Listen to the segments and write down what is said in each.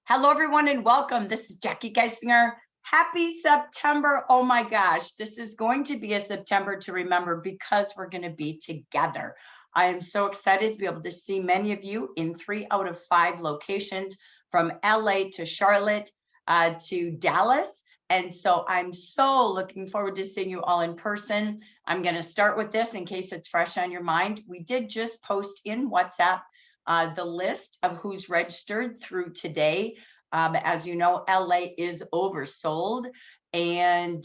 Hello, everyone, and welcome. This is Jackie Geisinger. Happy September. Oh my gosh, this is going to be a September to remember because we're going to be together. I am so excited to be able to see many of you in 3 out of 5 locations from LA to Charlotte to Dallas. And so I'm so looking forward to seeing you all in person. I'm going to start with this in case it's fresh on your mind. We did just post in WhatsApp the list of who's registered through today. As you know, LA is oversold, and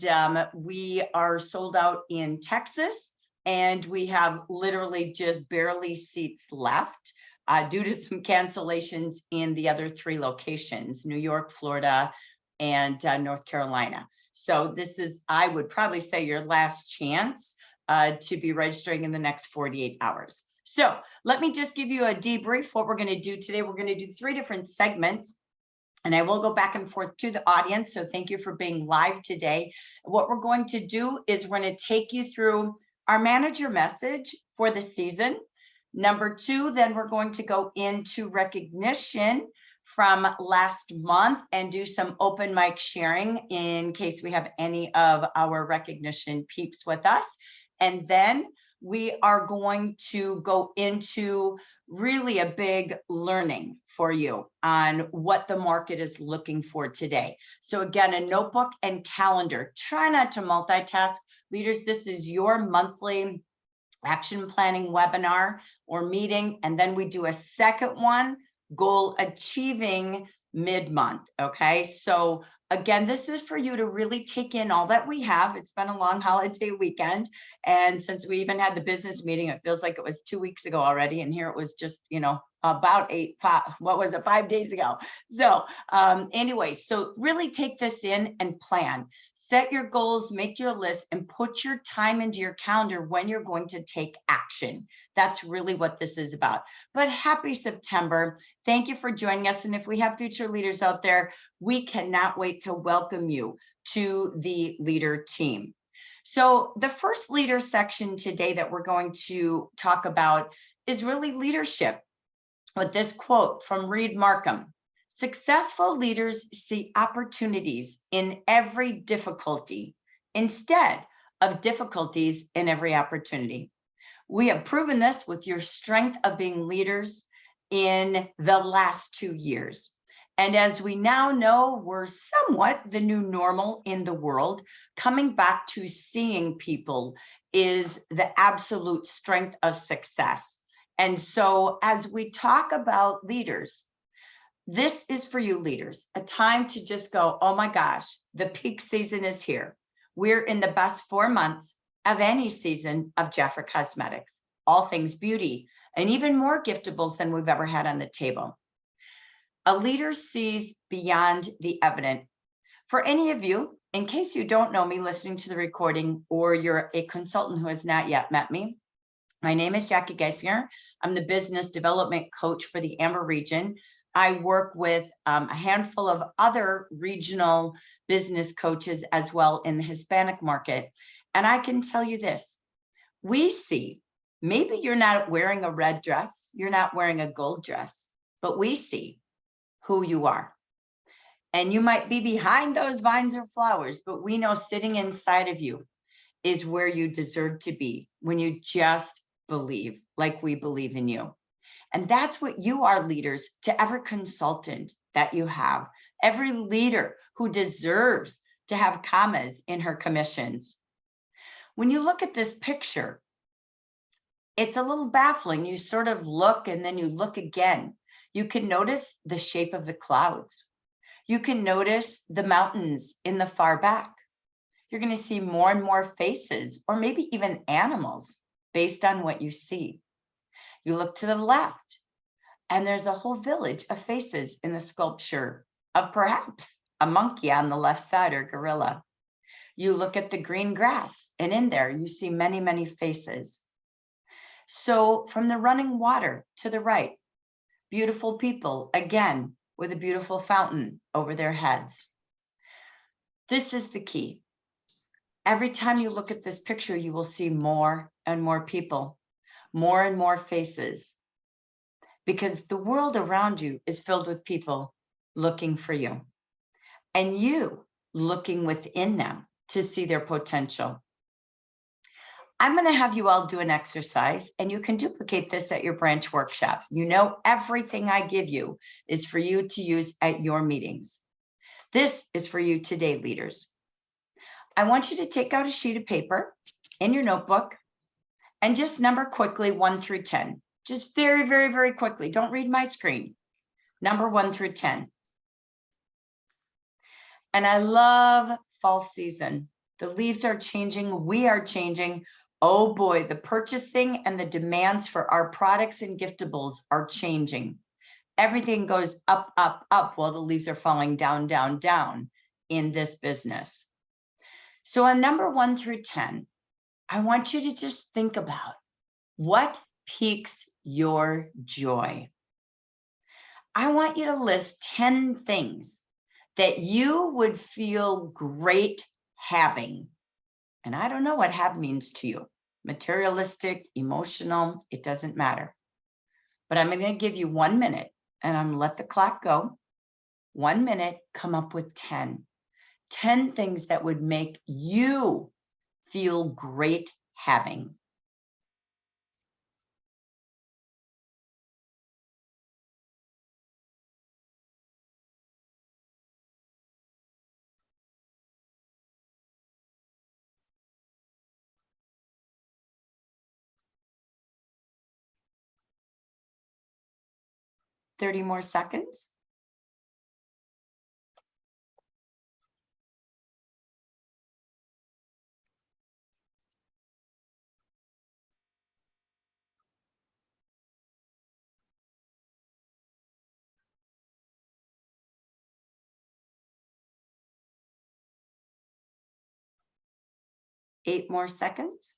we are sold out in Texas, and we have literally just barely seats left due to some cancellations in the other 3 locations, New York, Florida, and North Carolina. So this is, I would probably say, your last chance to be registering in the next 48 hours. So let me just give you a debrief. What we're going to do today, we're going to do 3 different segments, and I will go back and forth to the audience. So thank you for being live today. What we're going to do is we're going to take you through our manager message for the season. Number 2, then we're going to go into recognition from last month and do some open mic sharing in case we have any of our recognition peeps with us. And then we are going to go into really a big learning for you on what the market is looking for today. So again, a notebook and calendar. Try not to multitask. Leaders, this is your monthly action planning webinar or meeting, and then we do a second one, goal achieving mid-month. Okay, so again, this is for you to really take in all that we have. It's been a long holiday weekend, and since we even had the business meeting, it feels like it was 2 weeks ago already, and here it was just, about 5 days ago. So anyway, so really take this in and plan. Set your goals, make your list, and put your time into your calendar when you're going to take action. That's really what this is about. But happy September. Thank you for joining us. And if we have future leaders out there, we cannot wait to welcome you to the leader team. So the first leader section today that we're going to talk about is really leadership, with this quote from Reed Markham. Successful leaders see opportunities in every difficulty instead of difficulties in every opportunity. We have proven this with your strength of being leaders in the last 2 years. And as we now know, we're somewhat the new normal in the world. Coming back to seeing people is the absolute strength of success. And so as we talk about leaders, this is for you leaders, a time to just go, oh my gosh, the peak season is here. We're in the best 4 months of any season of Jafra Cosmetics, all things beauty, and even more giftables than we've ever had on the table. A leader sees beyond the evident. For any of you, in case you don't know me listening to the recording, or you're a consultant who has not yet met me, my name is Jackie Geisinger. I'm the business development coach for the Amber region. I work with a handful of other regional business coaches as well in the Hispanic market. And I can tell you this, we see, maybe you're not wearing a red dress, you're not wearing a gold dress, but we see who you are. And you might be behind those vines or flowers, but we know sitting inside of you is where you deserve to be when you just believe like we believe in you. And that's what you are, leaders, to every consultant that you have, every leader who deserves to have commas in her commissions. When you look at this picture, it's a little baffling. You sort of look and then you look again. You can notice the shape of the clouds. You can notice the mountains in the far back. You're going to see more and more faces, or maybe even animals, based on what you see. You look to the left, and there's a whole village of faces in the sculpture of perhaps a monkey on the left side, or gorilla. You look at the green grass, and in there you see many, many faces. So from the running water to the right, beautiful people, again, with a beautiful fountain over their heads. This is the key. Every time you look at this picture, you will see more and more people, more and more faces, because the world around you is filled with people looking for you, and you looking within them to see their potential. I'm going to have you all do an exercise, and you can duplicate this at your branch workshop. You know, everything I give you is for you to use at your meetings. This is for you today, leaders. I want you to take out a sheet of paper in your notebook and just number quickly 1 through 10. Just very, very, very quickly. Don't read my screen. Number 1 through 10. And I love fall season. The leaves are changing. We are changing. Oh boy, the purchasing and the demands for our products and giftables are changing. Everything goes up, up, up while the leaves are falling down, down, down in this business. So on number 1 through 10, I want you to just think about what piques your joy. I want you to list 10 things that you would feel great having. And I don't know what have means to you. Materialistic, emotional, it doesn't matter. But I'm going to give you 1 minute and I'm going to let the clock go. 1 minute, come up with 10. 10 things that would make you feel great having. Thirty more seconds. Eight more seconds.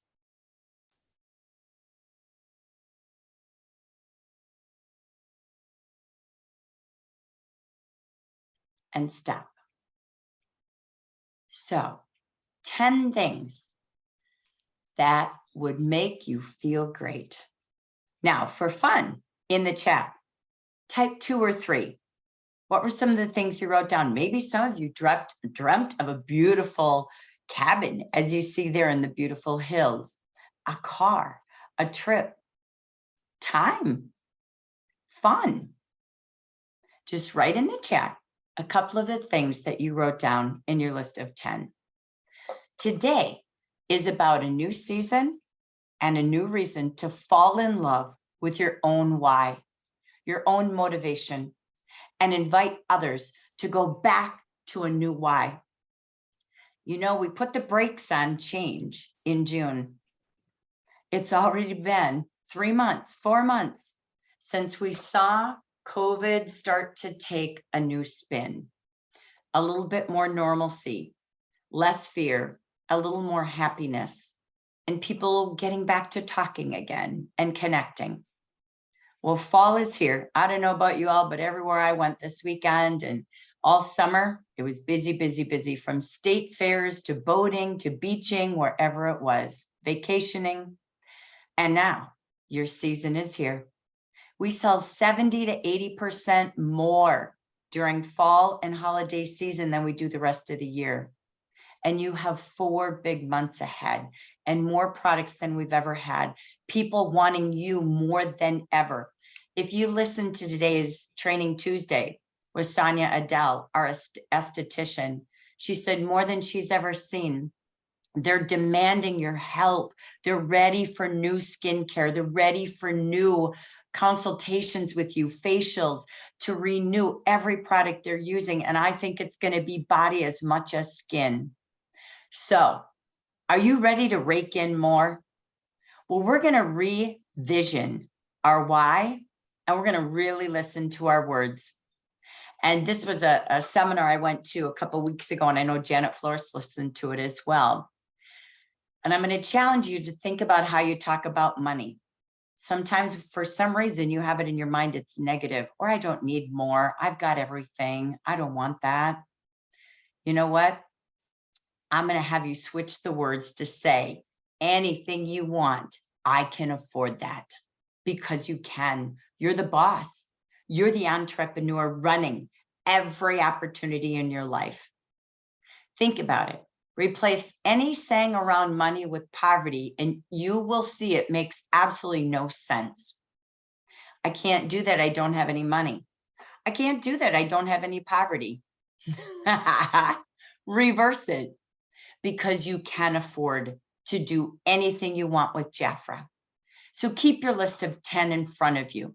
And stop. So 10 things that would make you feel great. Now, for fun, in the chat, type 2 or 3. What were some of the things you wrote down? Maybe some of you dreamt of a beautiful cabin, as you see there in the beautiful hills, a car, a trip, time, fun. Just write in the chat a couple of the things that you wrote down in your list of 10. Today is about a new season and a new reason to fall in love with your own why, your own motivation, and invite others to go back to a new why. You know, we put the brakes on change in June. It's already been 3 months, 4 months since we saw COVID start to take a new spin, a little bit more normalcy, less fear, a little more happiness, and people getting back to talking again and connecting. Well, fall is here. I don't know about you all, but everywhere I went this weekend and all summer, it was busy, busy, busy, from state fairs to boating to beaching, wherever it was, vacationing. And now your season is here. We sell 70 to 80% more during fall and holiday season than we do the rest of the year. And you have 4 big months ahead and more products than we've ever had. People wanting you more than ever. If you listen to today's Training Tuesday with Sonia Adele, our esthetician, she said more than she's ever seen. They're demanding your help. They're ready for new skincare. They're ready for new consultations with you, facials, to renew every product they're using. And I think it's going to be body as much as skin. So are you ready to rake in more? Well, we're going to revision our why, and we're going to really listen to our words. And this was a seminar I went to a couple of weeks ago, and I know Janet Flores listened to it as well. And I'm going to challenge you to think about how you talk about money. Sometimes for some reason you have it in your mind, it's negative, or I don't need more. I've got everything. I don't want that. You know what? I'm going to have you switch the words to say, anything you want, I can afford that, because you can. You're the boss. You're the entrepreneur running every opportunity in your life. Think about it. Replace any saying around money with poverty, and you will see it makes absolutely no sense. I can't do that. I don't have any money. I can't do that. I don't have any poverty. Reverse it, because you can afford to do anything you want with Jafra. So keep your list of 10 in front of you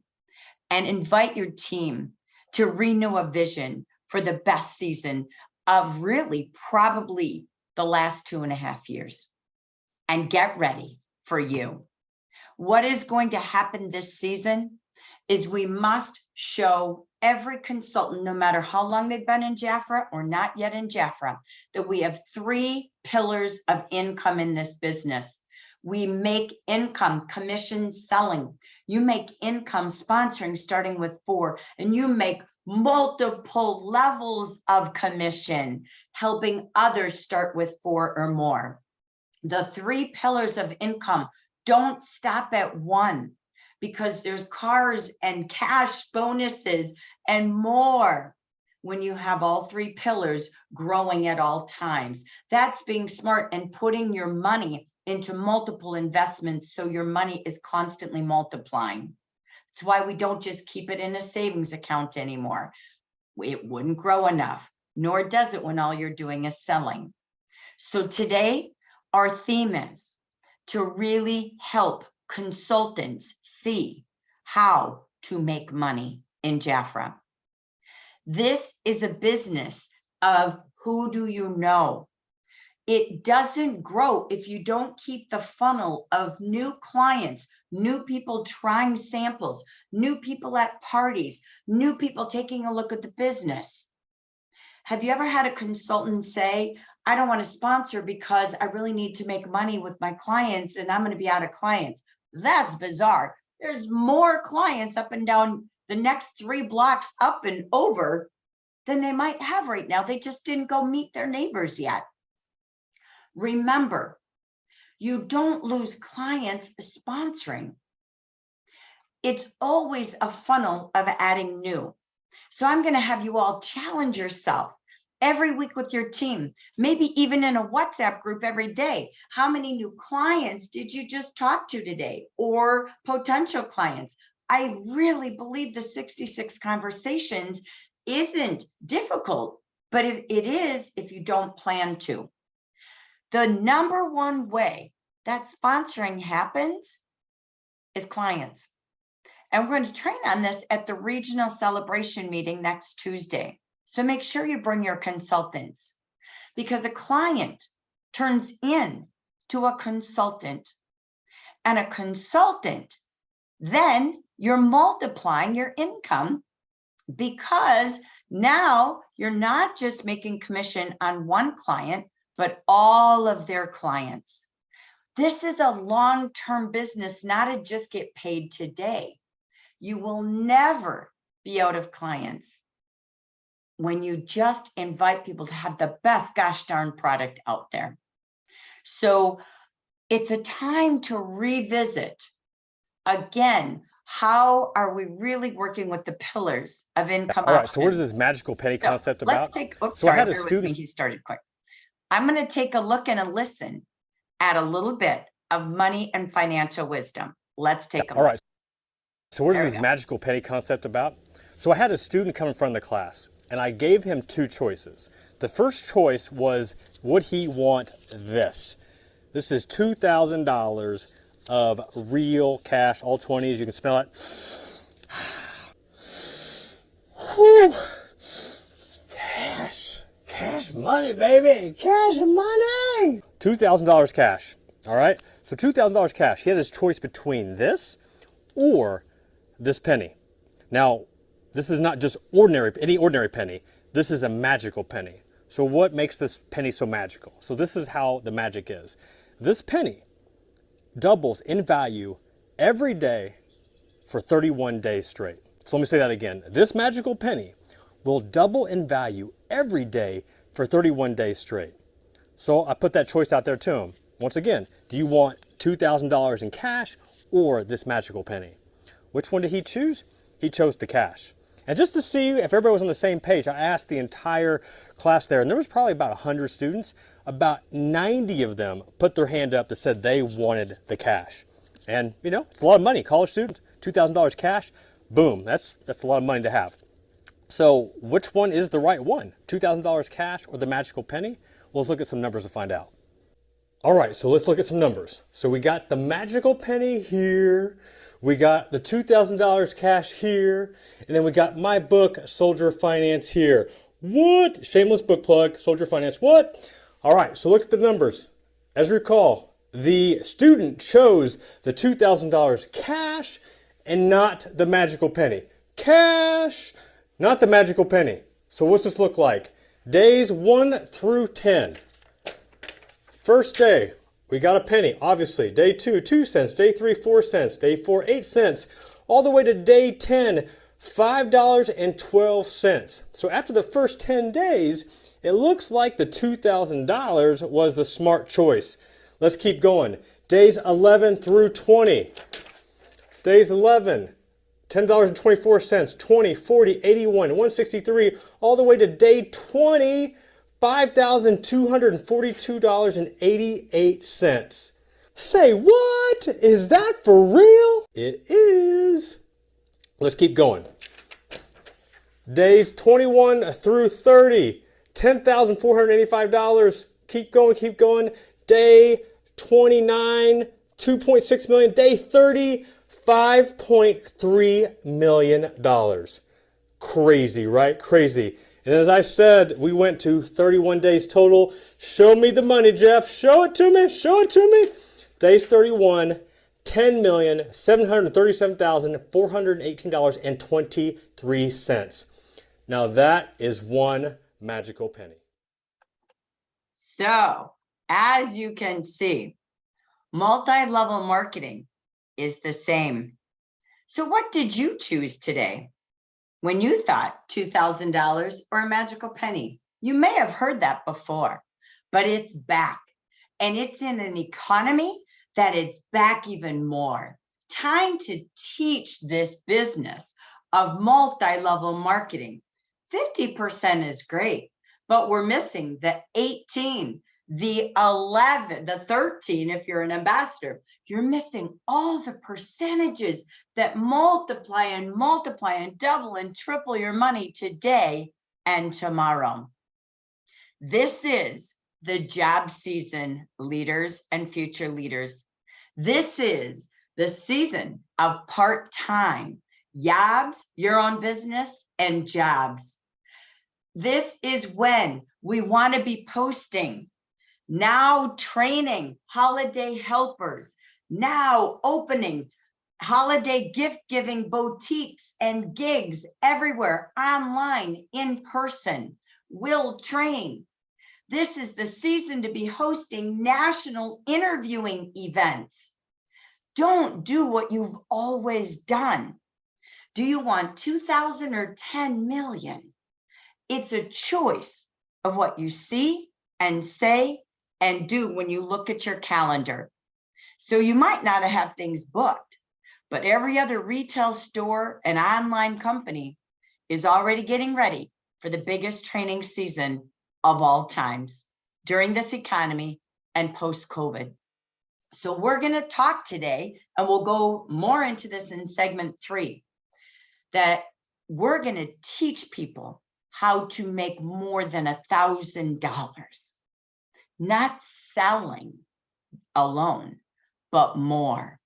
and invite your team to renew a vision for the best season of really probably the last 2.5 years. And get ready for you. What is going to happen this season is we must show every consultant, no matter how long they've been in Jafra or not yet in Jafra, that we have 3 pillars of income in this business. We make income commission selling. You make income sponsoring starting with 4, and you make multiple levels of commission helping others start with 4 or more. The 3 pillars of income don't stop at 1, because there's cars and cash bonuses and more when you have all 3 pillars growing at all times. That's being smart and putting your money into multiple investments so your money is constantly multiplying. That's why we don't just keep it in a savings account anymore. It wouldn't grow enough, nor does it when all you're doing is selling. So today, our theme is to really help consultants see how to make money in Jafra. This is a business of who do you know? It doesn't grow if you don't keep the funnel of new clients, new people trying samples, new people at parties, new people taking a look at the business. Have you ever had a consultant say, I don't want to sponsor because I really need to make money with my clients and I'm going to be out of clients? That's bizarre. There's more clients up and down the next 3 blocks up and over than they might have right now. They just didn't go meet their neighbors yet. Remember, you don't lose clients sponsoring. It's always a funnel of adding new. So I'm going to have you all challenge yourself every week with your team, maybe even in a WhatsApp group every day. How many new clients did you just talk to today, or potential clients? I really believe the 66 conversations isn't difficult, but if it is, if you don't plan to. The number one way that sponsoring happens is clients. And we're going to train on this at the regional celebration meeting next Tuesday. So make sure you bring your consultants, because a client turns in to a consultant, and a consultant, then you're multiplying your income, because now you're not just making commission on one client, but all of their clients. This is a long-term business, not a just get paid today. You will never be out of clients when you just invite people to have the best gosh darn product out there. So it's a time to revisit again, how are we really working with the pillars of income? All right, so what is this magical penny concept about? Let's take, oops, so sorry, I had a bear with student. me, he started quick. I'm going to take a look and a listen at a little bit of money and financial wisdom. Let's take a look. All right, so what is this magical penny concept about? So I had a student come in front of the class, and I gave him 2 choices. The first choice was, would he want this? This is $2,000 of real cash, all 20s. You can smell it. Whew. Cash money, baby. Cash money. $2,000 cash. All right. So $2,000 cash. He had his choice between this or this penny. Now, this is not just any ordinary penny. This is a magical penny. So what makes this penny so magical? So this is how the magic is. This penny doubles in value every day for 31 days straight. So let me say that again. This magical penny will double in value every day for 31 days straight. So I put that choice out there to him. Once again, do you want $2,000 in cash or this magical penny? Which one did he choose? He chose the cash. And just to see if everybody was on the same page, I asked the entire class there, and there was probably about 100 students. About 90 of them put their hand up that said they wanted the cash. And you know, it's a lot of money. College students, $2,000 cash, boom, that's a lot of money to have. So which one is the right one? $2,000 cash or the magical penny? Well, let's look at some numbers to find out. All right, so let's look at some numbers. So we got the magical penny here. We got the $2,000 cash here. And then we got my book, Soldier of Finance here. What? Shameless book plug, Soldier of Finance. What? All right, so look at the numbers. As you recall, the student chose the $2,000 cash and not the magical penny. Cash, not the magical penny. So what's this look like? Days 1 through 10. First day, we got a penny, obviously. Day 2, 2 cents. Day 3, 4 cents. Day 4, 8 cents. All the way to day 10, $5.12. So after the first 10 days, it looks like the $2,000 was the smart choice. Let's keep going. Days 11 through 20. Days 11, $10.24, 20, 40, 81, 163, all the way to day 20, $5,242.88. Say what? Is that for real? It is. Let's keep going. Days 21 through 30, $10,485. Keep going, keep going. Day 29, $2.6 million. Day 30, $5.3 million. Crazy, right? Crazy. And as I said, we went to 31 days total. Show me the money, Jeff. Show it to me. Show it to me. Days 31, $10,737,418.23. Now that is one magical penny. So, as you can see, multi-level marketing is the same. So what did you choose today? When you thought $2,000 or a magical penny, you may have heard that before, but it's back. And it's in an economy that it's back even more. Time to teach this business of multi-level marketing. 50% is great, but we're missing the 18, the 11, the 13 if you're an ambassador. You're missing all the percentages that multiply and double and triple your money today and tomorrow. This is the job season, leaders and future leaders. This is the season of part-time, jobs, your own business, and jobs. This is when we want to be posting, now training holiday helpers, now opening holiday gift-giving boutiques and gigs everywhere, online, in person. We'll train. This is the season to be hosting national interviewing events. Don't do what you've always done. Do you want 2,000 or 10 million? It's a choice of what you see and say and do when you look at your calendar. So you might not have things booked, but every other retail store and online company is already getting ready for the biggest training season of all times during this economy and post-COVID. So we're going to talk today, and we'll go more into this in segment 3, that we're going to teach people how to make more than $1,000, not selling alone, but more,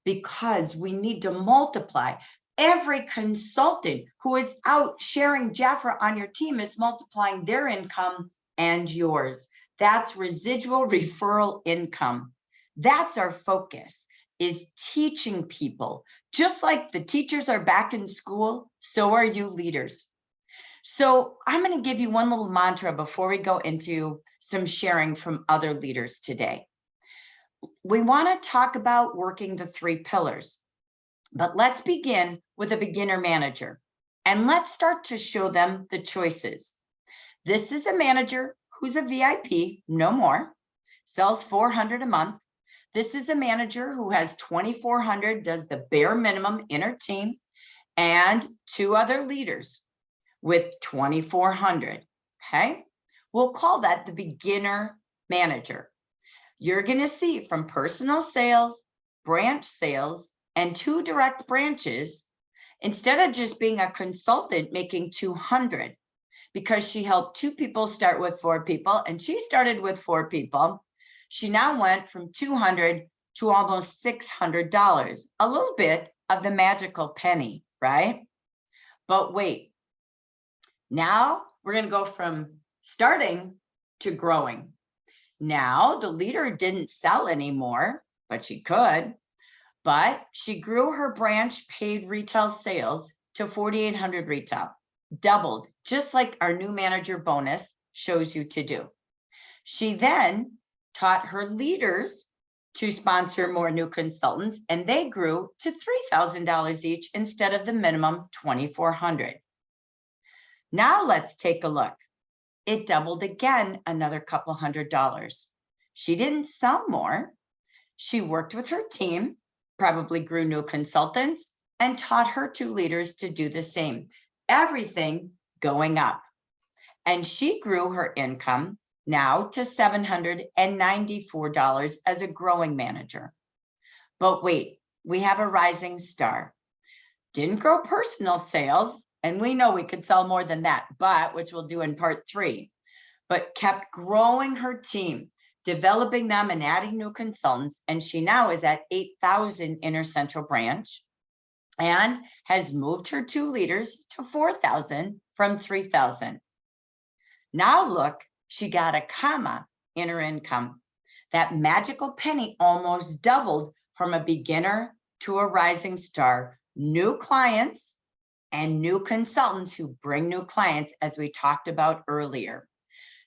because we need to multiply. Every consultant who is out sharing Jafra on your team is multiplying their income and yours. That's residual referral income. That's our focus, is teaching people. Just like the teachers are back in school, so are you leaders. So I'm going to give you one little mantra before we go into some sharing from other leaders today. We want to talk about working the 3 pillars, but let's begin with a beginner manager, and let's start to show them the choices. This is a manager who's a VIP, no more, sells $400 a month. This is a manager who has $2,400, does the bare minimum in her team, and 2 other leaders with 2,400. Okay, we'll call that the beginner manager. You're going to see from personal sales, branch sales, and 2 direct branches, instead of just being a consultant making 200, because she helped 2 people start with 4 people, and she started with 4 people, she now went from 200 to almost $600, a little bit of the magical penny, right? But wait, now we're going to go from starting to growing. Now the leader didn't sell anymore, but she could. But she grew her branch paid retail sales to 4,800 retail, doubled, just like our new manager bonus shows you to do. She then taught her leaders to sponsor more new consultants, and they grew to $3,000 each instead of the minimum 2,400. Now let's take a look. It doubled again, another couple $100. She didn't sell more. She worked with her team, probably grew new consultants, and taught her 2 leaders to do the same. Everything going up. And she grew her income now to $794 as a growing manager. But wait, we have a rising star. Didn't grow personal sales, and we know we could sell more than that, but which we'll do in part 3, but kept growing her team, developing them and adding new consultants. And she now is at 8,000 in her central branch and has moved her 2 leaders to 4,000 from 3,000. Now look, she got a comma in her income. That magical penny almost doubled from a beginner to a rising star. New clients and new consultants who bring new clients, as we talked about earlier.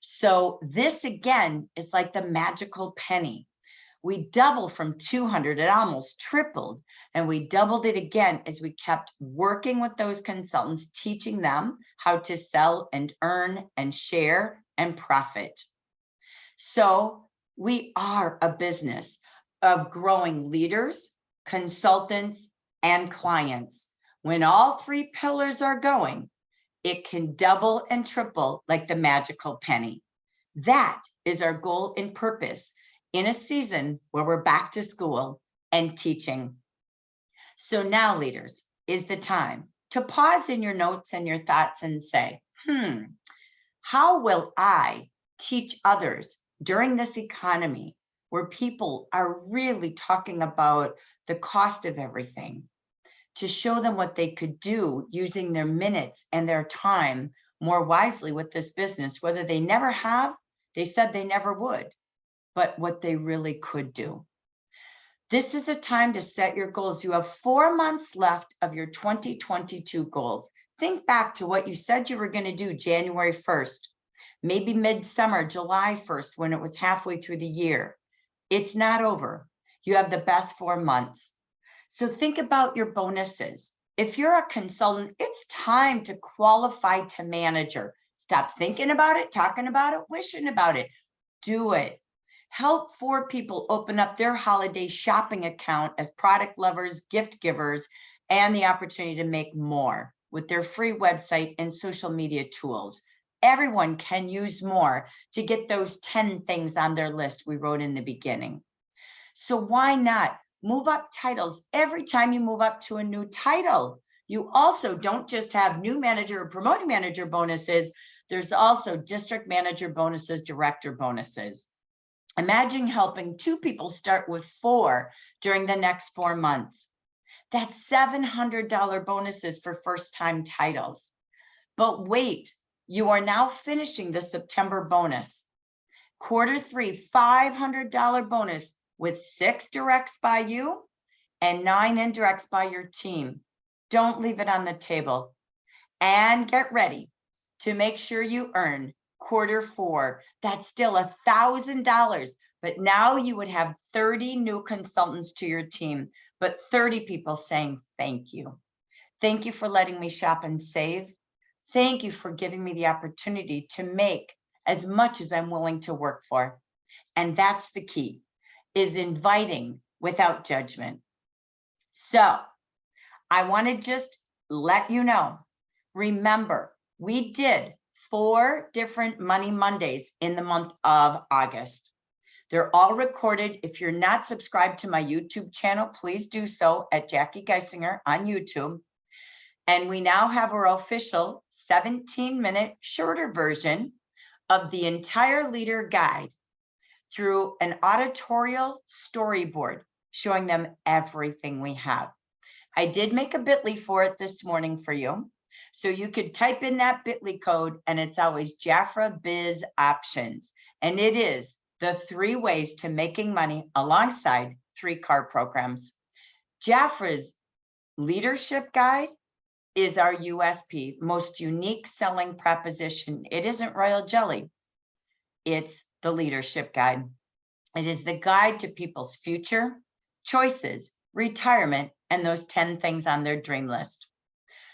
So this again is like the magical penny. We doubled from 200, it almost tripled, and we doubled it again as we kept working with those consultants, teaching them how to sell and earn and share and profit. So we are a business of growing leaders, consultants, and clients. When all 3 pillars are going, it can double and triple like the magical penny. That is our goal and purpose in a season where we're back to school and teaching. So now, leaders, is the time to pause in your notes and your thoughts and say, how will I teach others during this economy where people are really talking about the cost of everything, to show them what they could do using their minutes and their time more wisely with this business, whether they never have, they said they never would, but what they really could do. This is a time to set your goals. You have 4 months left of your 2022 goals. Think back to what you said you were going to do January 1st, maybe midsummer, July 1st, when it was halfway through the year. It's not over. You have the best 4 months. So think about your bonuses. If you're a consultant, it's time to qualify to manager. Stop thinking about it, talking about it, wishing about it. Do it. Help 4 people open up their holiday shopping account as product lovers, gift givers, and the opportunity to make more with their free website and social media tools. Everyone can use more to get those 10 things on their list we wrote in the beginning. So why not move up titles every time you move up to a new title? You also don't just have new manager or promoting manager bonuses. There's also district manager bonuses, director bonuses. Imagine helping 2 people start with 4 during the next 4 months. That's $700 bonuses for first-time titles. But wait, you are now finishing the September bonus. Q3, $500 bonus with 6 directs by you and 9 indirects by your team. Don't leave it on the table. And get ready to make sure you earn Q4. That's still $1,000, but now you would have 30 new consultants to your team, but 30 people saying thank you. Thank you for letting me shop and save. Thank you for giving me the opportunity to make as much as I'm willing to work for. And that's the key, is inviting without judgment. So I want to just let you know, remember, we did 4 different Money Mondays in the month of August. They're all recorded. If you're not subscribed to my YouTube channel, please do so at Jackie Geisinger on YouTube. And we now have our official 17-minute shorter version of the entire leader guide through an auditorial storyboard showing them everything we have. I did make a bit.ly for it this morning for you. So you could type in that bit.ly code, and it's always Jafra Biz Options. And it is the 3 ways to making money alongside 3 car programs. Jafra's leadership guide is our USP, most unique selling proposition. It isn't royal jelly. It's the leadership guide. It is the guide to people's future, choices, retirement, and those 10 things on their dream list.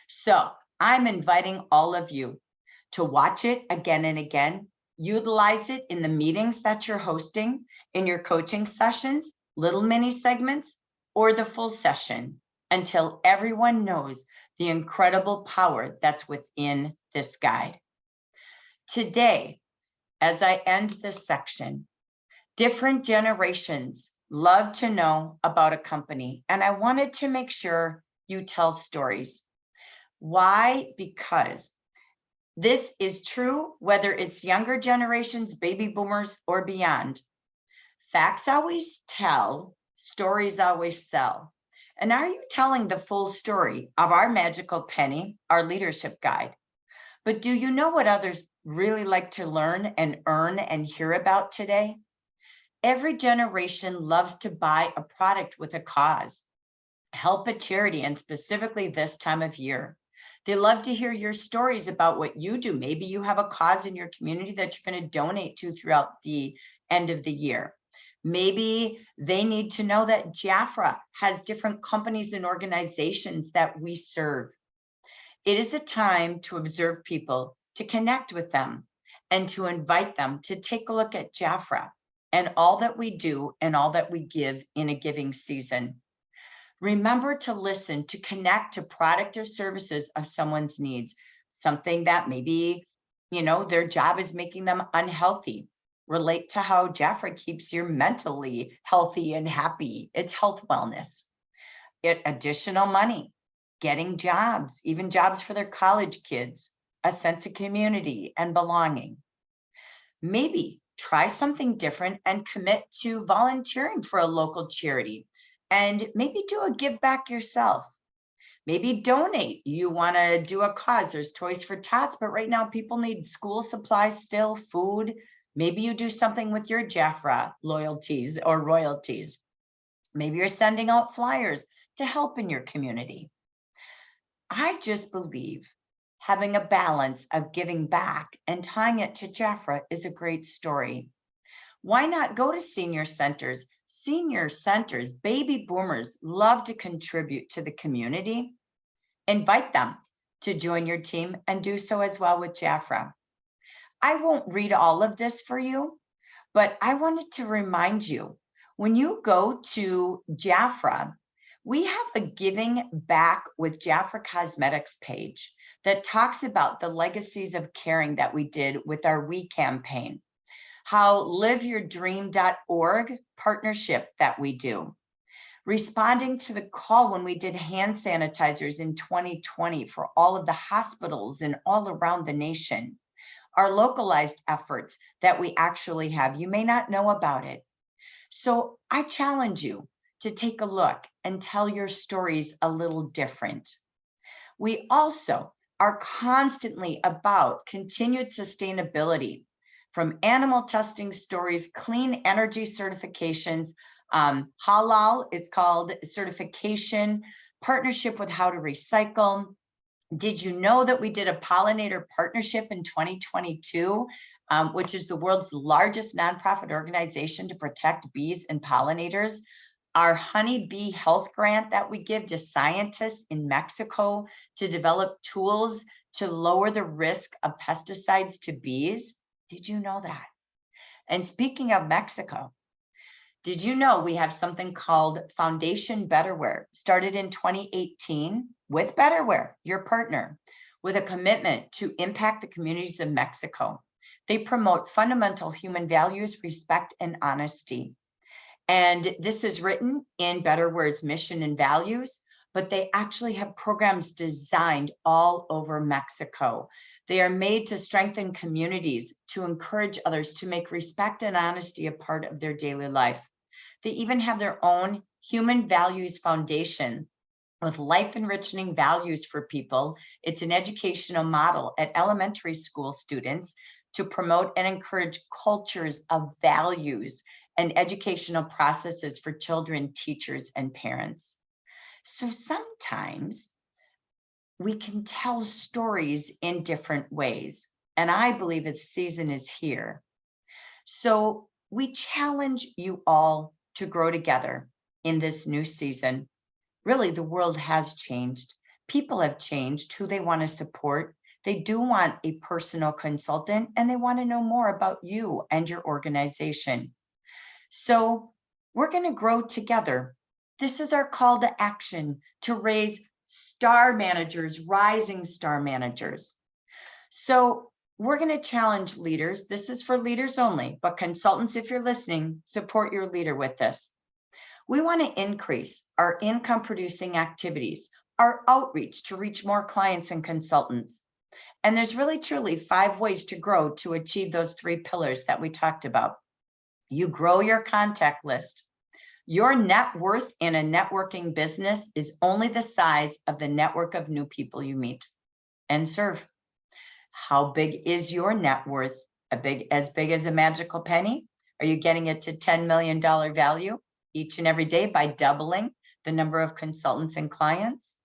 So I'm inviting all of you to watch it again and again, utilize it in the meetings that you're hosting, in your coaching sessions, little mini segments, or the full session, until everyone knows the incredible power that's within this guide. Today, as I end this section, different generations love to know about a company, and I wanted to make sure you tell stories. Why? Because this is true whether it's younger generations, baby boomers, or beyond. Facts always tell, stories always sell. And are you telling the full story of our magical penny, our leadership guide? But do you know what others really like to learn and earn and hear about today? Every generation loves to buy a product with a cause, help a charity, and specifically this time of year. They love to hear your stories about what you do. Maybe you have a cause in your community that you're going to donate to throughout the end of the year. Maybe they need to know that Jafra has different companies and organizations that we serve. It is a time to observe people, to connect with them, and to invite them to take a look at Jafra and all that we do and all that we give in a giving season. Remember to listen, to connect to product or services of someone's needs, something that maybe, their job is making them unhealthy. Relate to how Jafra keeps you mentally healthy and happy. It's health wellness. Additional money, getting jobs, even jobs for their college kids, a sense of community and belonging. Maybe try something different and commit to volunteering for a local charity. And maybe do a give back yourself. Maybe donate. You want to do a cause. There's Toys for Tots, but right now people need school supplies still, food. Maybe you do something with your Jafra loyalties or royalties. Maybe you're sending out flyers to help in your community. I just believe having a balance of giving back and tying it to Jafra is a great story. Why not go to senior centers? Senior centers, baby boomers love to contribute to the community. Invite them to join your team and do so as well with Jafra. I won't read all of this for you, but I wanted to remind you, when you go to Jafra, we have a Giving Back with Jafra Cosmetics page that talks about the legacies of caring that we did with our We campaign. How liveyourdream.org partnership that we do. Responding to the call when we did hand sanitizers in 2020 for all of the hospitals and all around the nation. Our localized efforts that we actually have. You may not know about it. So I challenge you to take a look and tell your stories a little different. We also are constantly about continued sustainability. From animal testing stories, clean energy certifications, halal, it's called certification, partnership with How to Recycle. Did you know that we did a pollinator partnership in 2022, which is the world's largest nonprofit organization to protect bees and pollinators? Our honeybee health grant that we give to scientists in Mexico to develop tools to lower the risk of pesticides to bees. Did you know that? And speaking of Mexico, Did you know we have something called Foundation Betterware, started in 2018 with Betterware, your partner, with a commitment to impact the communities of Mexico. They promote fundamental human values, respect, and honesty. And this is written in Betterware's mission and values, but they actually have programs designed all over Mexico. They are made to strengthen communities, to encourage others to make respect and honesty a part of their daily life. They even have their own human values foundation with life enriching values for people. It's an educational model at elementary school students to promote and encourage cultures of values and educational processes for children, teachers, and parents. So sometimes we can tell stories in different ways, and I believe its season is here. So we challenge you all to grow together in this new season. Really, the world has changed. People have changed who they want to support. They do want a personal consultant, and they want to know more about you and your organization. So we're going to grow together. This is our call to action to raise star managers, rising star managers. So we're going to challenge leaders. This is for leaders only, but consultants, if you're listening, support your leader with this. We want to increase our income producing activities, our outreach to reach more clients and consultants. And there's really truly 5 ways to grow to achieve those 3 pillars that we talked about. You grow your contact list. Your net worth in a networking business is only the size of the network of new people you meet and serve. How big is your net worth? As big as a magical penny? Are you getting it to $10 million value each and every day by doubling the number of consultants and clients?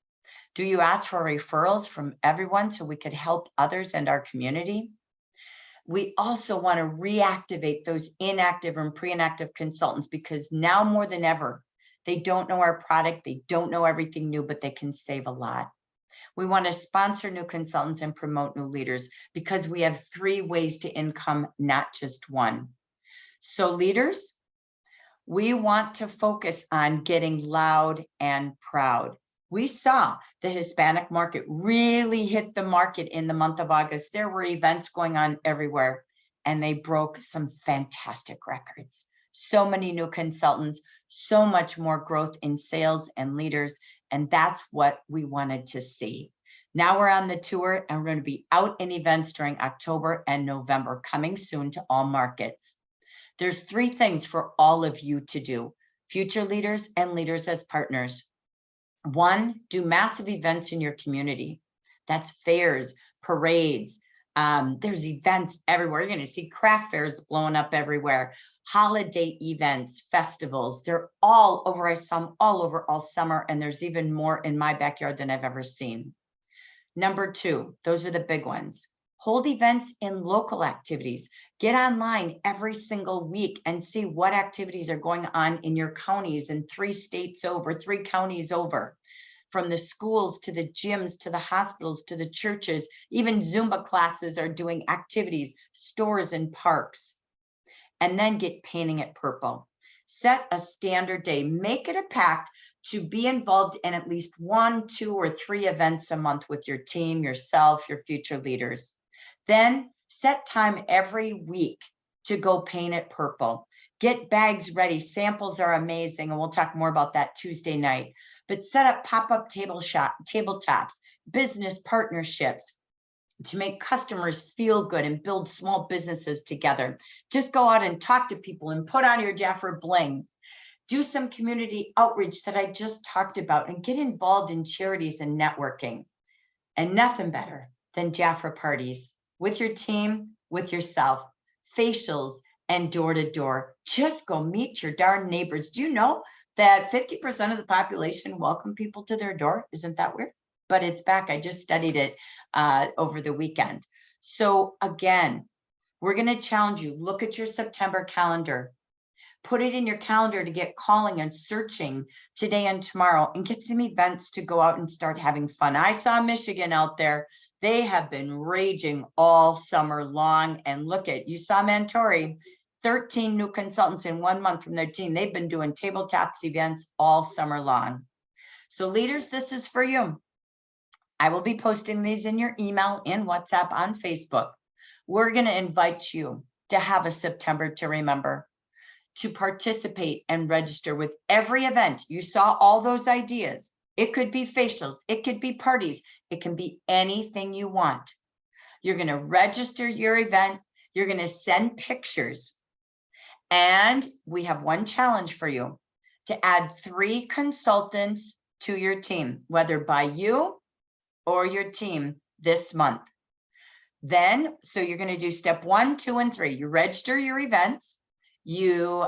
Do you ask for referrals from everyone so we could help others and our community? We also want to reactivate those inactive and pre-inactive consultants, because now more than ever, they don't know our product, they don't know everything new, but they can save a lot. We want to sponsor new consultants and promote new leaders, because we have 3 ways to income, not just one. So leaders, we want to focus on getting loud and proud. We saw the Hispanic market really hit the market in the month of August. There were events going on everywhere, and they broke some fantastic records. So many new consultants, so much more growth in sales and leaders, and that's what we wanted to see. Now we're on the tour, and we're going to be out in events during October and November, coming soon to all markets. There's 3 things for all of you to do, future leaders and leaders as partners. 1, do massive events in your community. That's fairs, parades. There's events everywhere. You're going to see craft fairs blowing up everywhere. Holiday events, festivals, they're all over. I saw them all over all summer, and there's even more in my backyard than I've ever seen. Number 2, those are the big ones. Hold events in local activities. Get online every single week and see what activities are going on in your counties in 3 states over, 3 counties over. From the schools to the gyms, to the hospitals, to the churches, even Zumba classes are doing activities, stores and parks. And then get painting it purple. Set a standard day, make it a pact to be involved in at least 1, 2, or 3 events a month with your team, yourself, your future leaders. Then set time every week to go paint it purple. Get bags ready. Samples are amazing, and we'll talk more about that Tuesday night. But set up pop-up tabletops, business partnerships to make customers feel good and build small businesses together. Just go out and talk to people and put on your Jafra bling. Do some community outreach that I just talked about, and get involved in charities and networking. And nothing better than Jafra parties with your team, with yourself, facials, and door-to-door. Just go meet your darn neighbors. Do you know that 50% of the population welcome people to their door? Isn't that weird? But it's back. I just studied it over the weekend. So again, we're going to challenge you. Look at your September calendar. Put it in your calendar to get calling and searching today and tomorrow, and get some events to go out and start having fun. I saw Michigan out there. They have been raging all summer long. And look at, you saw Mentori, 13 new consultants in 1 month from their team. They've been doing tabletops events all summer long. So leaders, this is for you. I will be posting these in your email and WhatsApp on Facebook. We're going to invite you to have a September to remember, to participate and register with every event. You saw all those ideas. It could be facials, it could be parties, it can be anything you want. You're going to register your event, you're going to send pictures, and we have one challenge for you: to add 3 consultants to your team, whether by you or your team this month. Then, so you're going to do step 1, 2, and 3. You register your events. You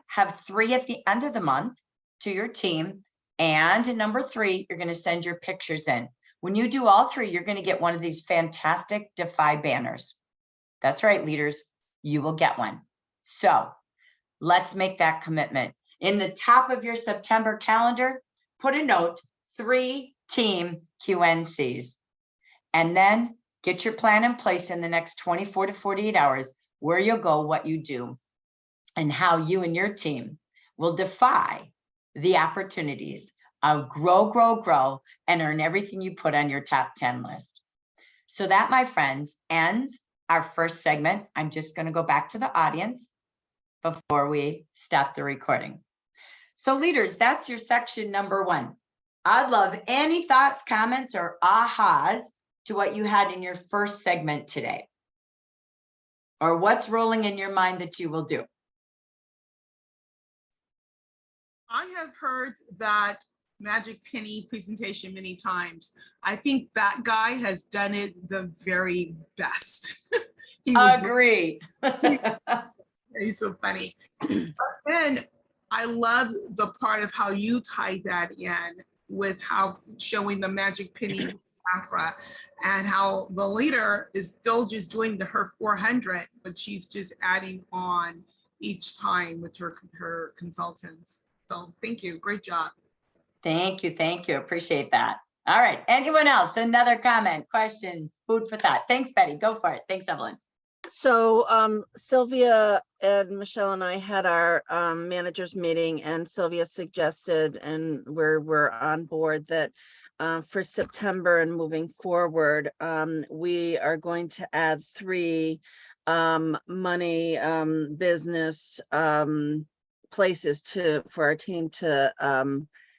have 3 at the end of the month to your team. And number 3, you're going to send your pictures in. When you do all 3, you're going to get one of these fantastic Defy banners. That's right, leaders, you will get one. So let's make that commitment. In the top of your September calendar, put a note, 3 team QNCs. And then get your plan in place in the next 24 to 48 hours, where you'll go, what you do, and how you and your team will defy the opportunities of grow, grow, grow, and earn everything you put on your top 10 list. So that, my friends, ends our first segment. I'm just going to go back to the audience before we stop the recording. So leaders, that's your section number 1. I'd love any thoughts, comments, or ahas to what you had in your first segment today, or what's rolling in your mind that you will do. I have heard that Magic Penny presentation many times. I think that guy has done it the very best. Agree. He's so funny. And I love the part of how you tied that in with how showing the Magic Penny Afra, and how the leader is still just doing her 400, but she's just adding on each time with her consultants. So thank you. Great job. Thank you. Thank you. Appreciate that. All right. Anyone else? Another comment, question, food for thought? Thanks, Betty. Go for it. Thanks, Evelyn. So Sylvia and Michelle and I had our managers meeting, and Sylvia suggested, and we're on board, that for September and moving forward, we are going to add 3 money business places for our team to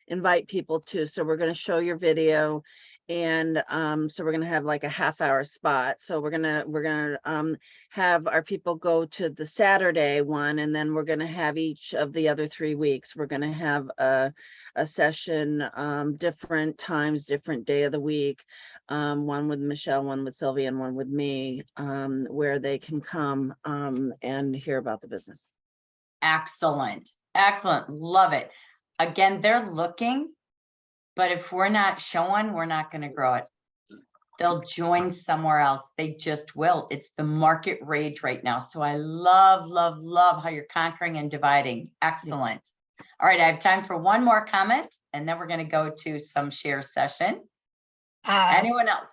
invite people to. So we're going to show your video, and so we're going to have like a half-hour spot. So we're gonna have our people go to the Saturday one, and then we're going to have each of the other 3 weeks, we're going to have a session, different times, different day of the week, one with Michelle, one with Sylvia, and one with me, where they can come and hear about the business. Excellent. Excellent. Love it. Again, they're looking, but if we're not showing, we're not going to grow it. They'll join somewhere else. They just will. It's the market rage right now. So I love, love, love how you're conquering and dividing. Excellent. All right. I have time for one more comment, and then we're going to go to some share session. Anyone else?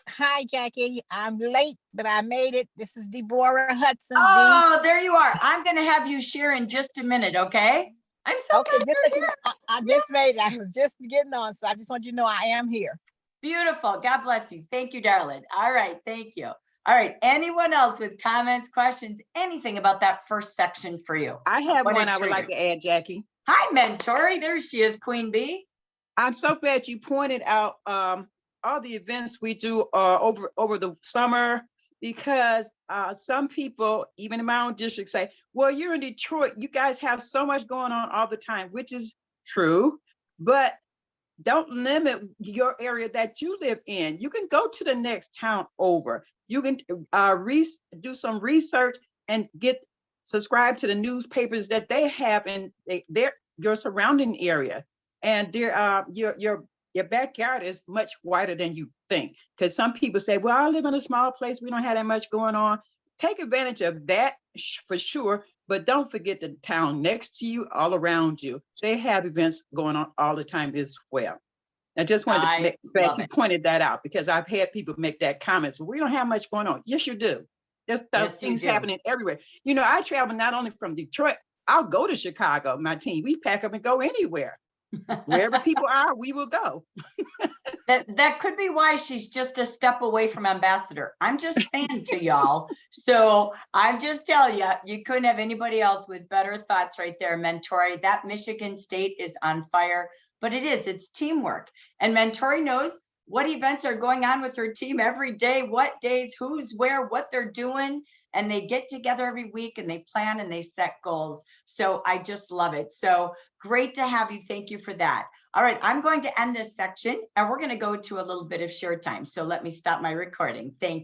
Hi, Jackie. I'm late, but I made it. This is Deborah Hudson. Oh, there you are. I'm going to have you share in just a minute, okay? I'm so Okay, glad you're here. I just made it. I was just getting on, so I just want you to know I am here. Beautiful. God bless you. Thank you, darling. All right. Thank you. All right. Anyone else with comments, questions, anything about that first section for you? I have What one a I would treat. like to add, Jackie. Hi, Mentori. There she is, Queen Bee. I'm so glad you pointed out all the events we do over the summer, because some people, even in my own district, say, well, you're in Detroit, you guys have so much going on all the time, which is true, but don't limit your area that you live in. You can go to the next town over. You can do some research and subscribe to the newspapers that they have in your surrounding area. And your backyard is much wider than you think. Because some people say, well, I live in a small place, we don't have that much going on. Take advantage of that for sure, but don't forget the town next to you, all around you. They have events going on all the time as well. I just wanted to make that you pointed that out, because I've had people make that comment. So we don't have much going on. Yes, you do. There's Yes, you things do. happening everywhere. You know, I travel not only from Detroit, I'll go to Chicago, my team. We pack up and go anywhere. Wherever people are, we will go. That could be why she's just a step away from ambassador. I'm just saying to y'all. So I'm just telling you, you couldn't have anybody else with better thoughts right there, Mentori. That Michigan State is on fire, but it's teamwork. And Mentori knows what events are going on with her team every day, what days, who's where, what they're doing. And they get together every week and they plan and they set goals. So I just love it. So great to have you. Thank you for that. All right, I'm going to end this section and we're going to go to a little bit of share time. So let me stop my recording. Thank you.